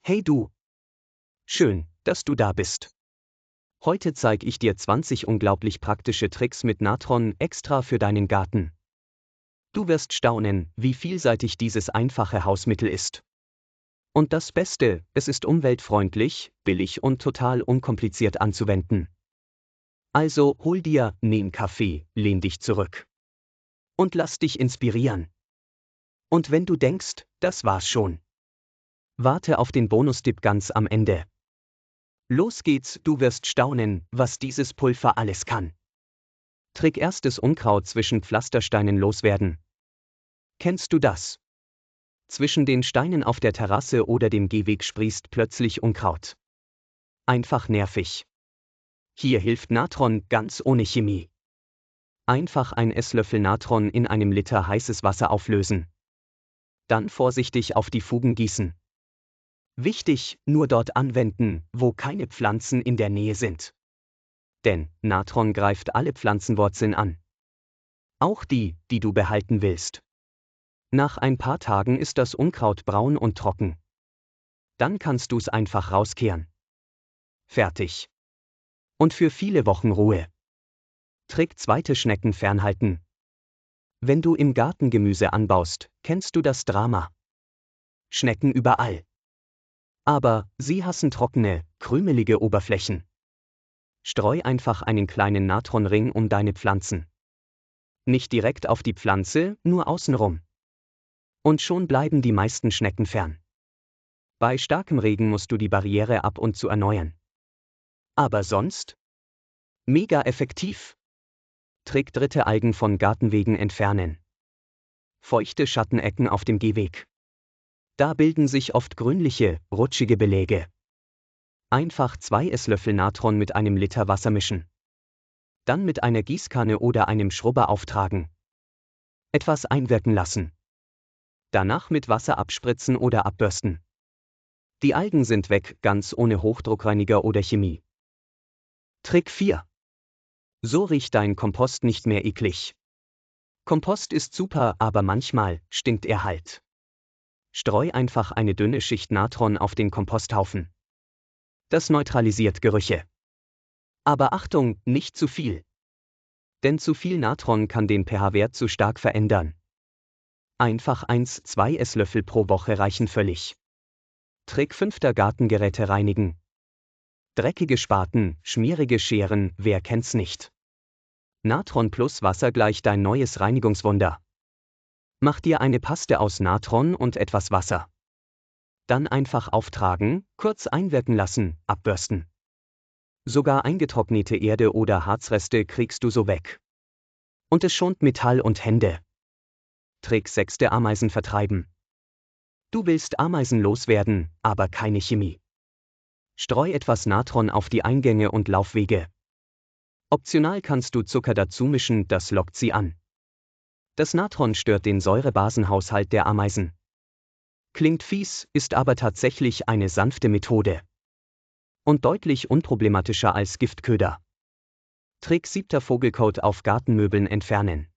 Hey du! Schön, dass du da bist. Heute zeige ich dir 20 unglaublich praktische Tricks mit Natron extra für deinen Garten. Du wirst staunen, wie vielseitig dieses einfache Hausmittel ist. Und das Beste, es ist umweltfreundlich, billig und total unkompliziert anzuwenden. Also hol dir einen Kaffee, lehn dich zurück. Und lass dich inspirieren. Und wenn du denkst, das war's schon, warte auf den Bonustipp ganz am Ende. Los geht's, du wirst staunen, was dieses Pulver alles kann. Trick: erstes Unkraut zwischen Pflastersteinen loswerden. Kennst du das? Zwischen den Steinen auf der Terrasse oder dem Gehweg sprießt plötzlich Unkraut. Einfach nervig. Hier hilft Natron ganz ohne Chemie. Einfach ein Esslöffel Natron in einem Liter heißes Wasser auflösen. Dann vorsichtig auf die Fugen gießen. Wichtig, nur dort anwenden, wo keine Pflanzen in der Nähe sind. Denn Natron greift alle Pflanzenwurzeln an. Auch die, die du behalten willst. Nach ein paar Tagen ist das Unkraut braun und trocken. Dann kannst du's einfach rauskehren. Fertig. Und für viele Wochen Ruhe. Trick: zweite Schnecken fernhalten. Wenn du im Garten Gemüse anbaust, kennst du das Drama. Schnecken überall. Aber sie hassen trockene, krümelige Oberflächen. Streu einfach einen kleinen Natronring um deine Pflanzen. Nicht direkt auf die Pflanze, nur außenrum. Und schon bleiben die meisten Schnecken fern. Bei starkem Regen musst du die Barriere ab und zu erneuern. Aber sonst? Mega effektiv. Trick: dritte Algen von Gartenwegen entfernen. Feuchte Schattenecken auf dem Gehweg. Da bilden sich oft grünliche, rutschige Beläge. Einfach 2 Esslöffel Natron mit einem Liter Wasser mischen. Dann mit einer Gießkanne oder einem Schrubber auftragen. Etwas einwirken lassen. Danach mit Wasser abspritzen oder abbürsten. Die Algen sind weg, ganz ohne Hochdruckreiniger oder Chemie. Trick 4. So riecht dein Kompost nicht mehr eklig. Kompost ist super, aber manchmal stinkt er halt. Streu einfach eine dünne Schicht Natron auf den Komposthaufen. Das neutralisiert Gerüche. Aber Achtung, nicht zu viel. Denn zu viel Natron kann den pH-Wert zu stark verändern. Einfach 1-2 Esslöffel pro Woche reichen völlig. Trick 5. Gartengeräte reinigen. Dreckige Spaten, schmierige Scheren, wer kennt's nicht? Natron plus Wasser gleich dein neues Reinigungswunder. Mach dir eine Paste aus Natron und etwas Wasser. Dann einfach auftragen, kurz einwirken lassen, abbürsten. Sogar eingetrocknete Erde oder Harzreste kriegst du so weg. Und es schont Metall und Hände. Trick 6. Ameisen vertreiben. Du willst Ameisen loswerden, aber keine Chemie. Streu etwas Natron auf die Eingänge und Laufwege. Optional kannst du Zucker dazu mischen, das lockt sie an. Das Natron stört den Säurebasenhaushalt der Ameisen. Klingt fies, ist aber tatsächlich eine sanfte Methode. Und deutlich unproblematischer als Giftköder. Trick 7. Vogelkot auf Gartenmöbeln entfernen.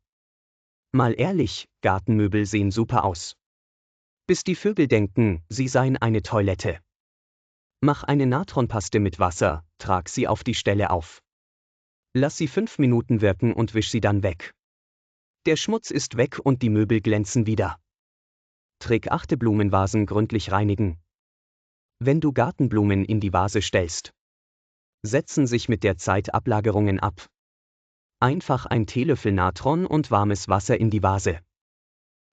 Mal ehrlich, Gartenmöbel sehen super aus. Bis die Vögel denken, sie seien eine Toilette. Mach eine Natronpaste mit Wasser, trag sie auf die Stelle auf. Lass sie 5 Minuten wirken und wisch sie dann weg. Der Schmutz ist weg und die Möbel glänzen wieder. Trick 8. Blumenvasen gründlich reinigen. Wenn du Gartenblumen in die Vase stellst, setzen sich mit der Zeit Ablagerungen ab. Einfach ein Teelöffel Natron und warmes Wasser in die Vase.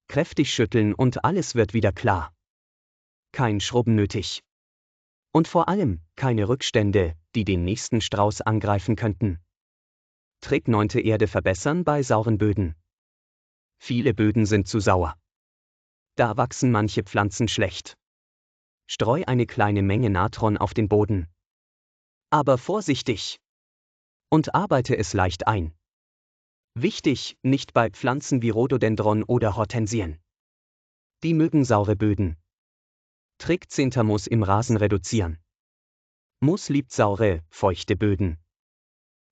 Kräftig schütteln und alles wird wieder klar. Kein Schrubben nötig. Und vor allem, keine Rückstände, die den nächsten Strauß angreifen könnten. Trick 9. Erde verbessern bei sauren Böden. Viele Böden sind zu sauer. Da wachsen manche Pflanzen schlecht. Streu eine kleine Menge Natron auf den Boden. Aber vorsichtig! Und arbeite es leicht ein. Wichtig, nicht bei Pflanzen wie Rhododendron oder Hortensien. Die mögen saure Böden. Trick 10. Moos im Rasen reduzieren. Moos liebt saure, feuchte Böden.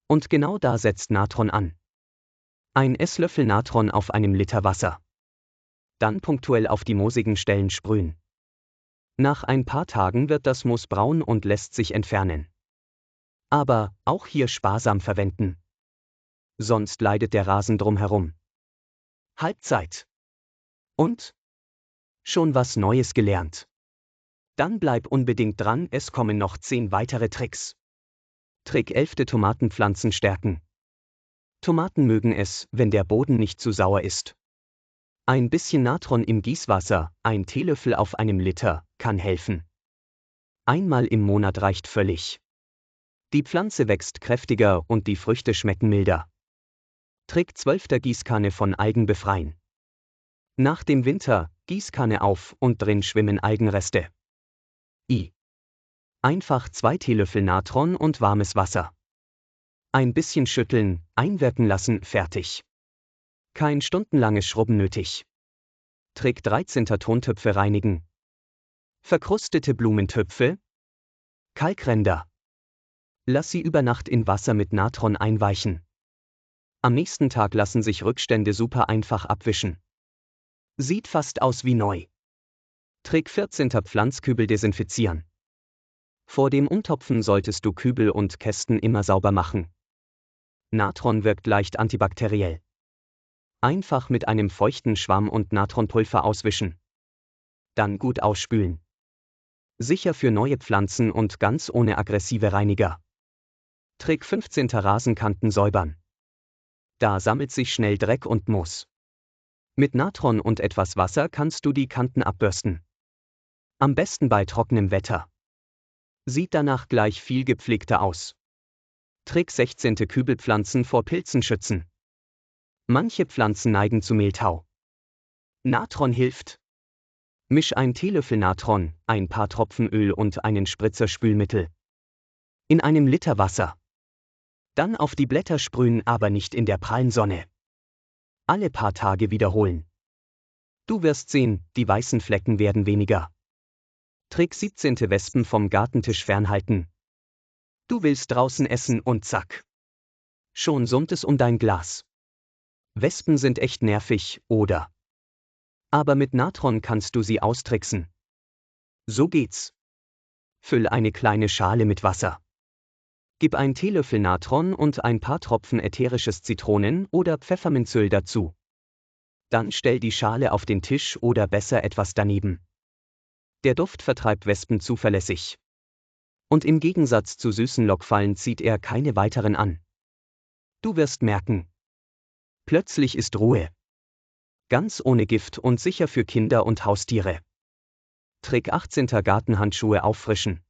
Und genau da setzt Natron an. Ein Esslöffel Natron auf einem Liter Wasser. Dann punktuell auf die moosigen Stellen sprühen. Nach ein paar Tagen wird das Moos braun und lässt sich entfernen. Aber auch hier sparsam verwenden. Sonst leidet der Rasen drumherum. Halbzeit. Und? Schon was Neues gelernt. Dann bleib unbedingt dran, es kommen noch 10 weitere Tricks. Trick 11: Tomatenpflanzen stärken. Tomaten mögen es, wenn der Boden nicht zu sauer ist. Ein bisschen Natron im Gießwasser, ein Teelöffel auf einem Liter, kann helfen. Einmal im Monat reicht völlig. Die Pflanze wächst kräftiger und die Früchte schmecken milder. Trick 12: Gießkanne von Algen befreien. Nach dem Winter, Gießkanne auf und drin schwimmen Algenreste. Einfach 2 Teelöffel Natron und warmes Wasser. Ein bisschen schütteln, einwirken lassen, fertig. Kein stundenlanges Schrubben nötig. Trick 13: Tontöpfe reinigen. Verkrustete Blumentöpfe. Kalkränder. Lass sie über Nacht in Wasser mit Natron einweichen. Am nächsten Tag lassen sich Rückstände super einfach abwischen. Sieht fast aus wie neu. Trick 14: Pflanzkübel desinfizieren. Vor dem Umtopfen solltest du Kübel und Kästen immer sauber machen. Natron wirkt leicht antibakteriell. Einfach mit einem feuchten Schwamm und Natronpulver auswischen. Dann gut ausspülen. Sicher für neue Pflanzen und ganz ohne aggressive Reiniger. Trick 15: Rasenkanten säubern. Da sammelt sich schnell Dreck und Moos. Mit Natron und etwas Wasser kannst du die Kanten abbürsten. Am besten bei trockenem Wetter. Sieht danach gleich viel gepflegter aus. Trick 16: Kübelpflanzen vor Pilzen schützen. Manche Pflanzen neigen zu Mehltau. Natron hilft. Misch ein Teelöffel Natron, ein paar Tropfen Öl und einen Spritzer Spülmittel. In einem Liter Wasser. Dann auf die Blätter sprühen, aber nicht in der prallen Sonne. Alle paar Tage wiederholen. Du wirst sehen, die weißen Flecken werden weniger. Trick 17: Wespen vom Gartentisch fernhalten. Du willst draußen essen und zack. Schon summt es um dein Glas. Wespen sind echt nervig, oder? Aber mit Natron kannst du sie austricksen. So geht's. Füll eine kleine Schale mit Wasser. Gib ein Teelöffel Natron und ein paar Tropfen ätherisches Zitronen- oder Pfefferminzöl dazu. Dann stell die Schale auf den Tisch oder besser etwas daneben. Der Duft vertreibt Wespen zuverlässig. Und im Gegensatz zu süßen Lockfallen zieht er keine weiteren an. Du wirst merken. Plötzlich ist Ruhe. Ganz ohne Gift und sicher für Kinder und Haustiere. Trick 18: Gartenhandschuhe auffrischen.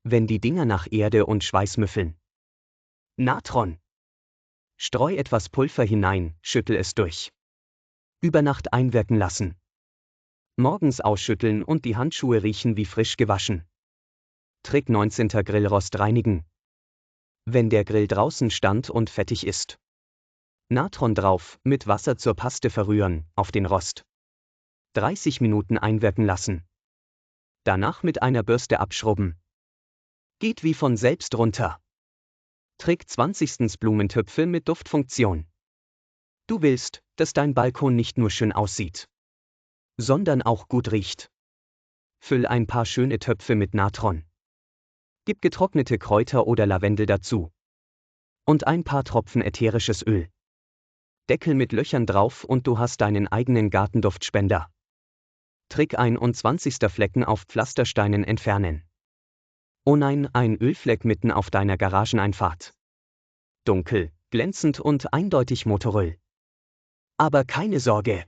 Wenn die Dinger nach Erde und Schweiß müffeln. Natron. Streu etwas Pulver hinein, schüttel es durch. Über Nacht einwirken lassen. Morgens ausschütteln und die Handschuhe riechen wie frisch gewaschen. Trick 19: Grillrost reinigen. Wenn der Grill draußen stand und fettig ist. Natron drauf, mit Wasser zur Paste verrühren, auf den Rost. 30 Minuten einwirken lassen. Danach mit einer Bürste abschrubben. Geht wie von selbst runter. Trick 20: Blumentöpfe mit Duftfunktion. Du willst, dass dein Balkon nicht nur schön aussieht, sondern auch gut riecht. Füll ein paar schöne Töpfe mit Natron. Gib getrocknete Kräuter oder Lavendel dazu. Und ein paar Tropfen ätherisches Öl. Deckel mit Löchern drauf und du hast deinen eigenen Gartenduftspender. Trick 21: Flecken auf Pflastersteinen entfernen. Oh nein, ein Ölfleck mitten auf deiner Garageneinfahrt. Dunkel, glänzend und eindeutig Motoröl. Aber keine Sorge.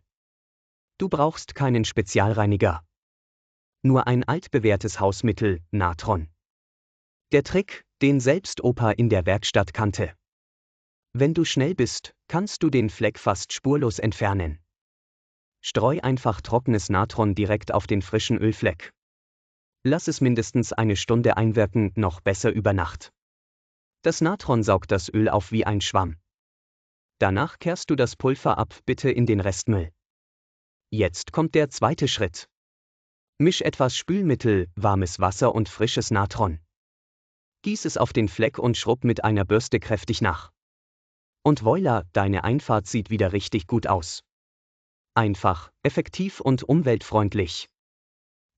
Du brauchst keinen Spezialreiniger. Nur ein altbewährtes Hausmittel, Natron. Der Trick, den selbst Opa in der Werkstatt kannte. Wenn du schnell bist, kannst du den Fleck fast spurlos entfernen. Streu einfach trockenes Natron direkt auf den frischen Ölfleck. Lass es mindestens eine Stunde einwirken, noch besser über Nacht. Das Natron saugt das Öl auf wie ein Schwamm. Danach kehrst du das Pulver ab, bitte in den Restmüll. Jetzt kommt der zweite Schritt. Misch etwas Spülmittel, warmes Wasser und frisches Natron. Gieß es auf den Fleck und schrubb mit einer Bürste kräftig nach. Und voila, deine Einfahrt sieht wieder richtig gut aus. Einfach, effektiv und umweltfreundlich.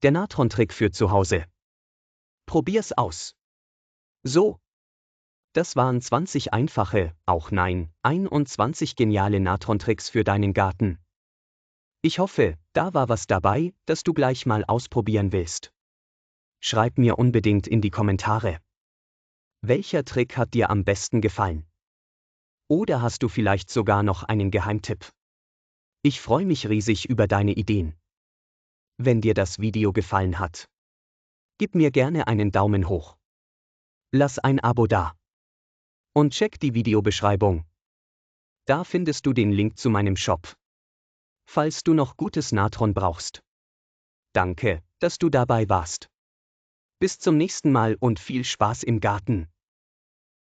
Der Natron-Trick für zu Hause. Probier's aus. So. Das waren 20 einfache, auch nein, 21 geniale Natron-Tricks für deinen Garten. Ich hoffe, da war was dabei, das du gleich mal ausprobieren willst. Schreib mir unbedingt in die Kommentare. Welcher Trick hat dir am besten gefallen? Oder hast du vielleicht sogar noch einen Geheimtipp? Ich freue mich riesig über deine Ideen. Wenn dir das Video gefallen hat, gib mir gerne einen Daumen hoch. Lass ein Abo da. Und check die Videobeschreibung. Da findest du den Link zu meinem Shop. Falls du noch gutes Natron brauchst. Danke, dass du dabei warst. Bis zum nächsten Mal und viel Spaß im Garten.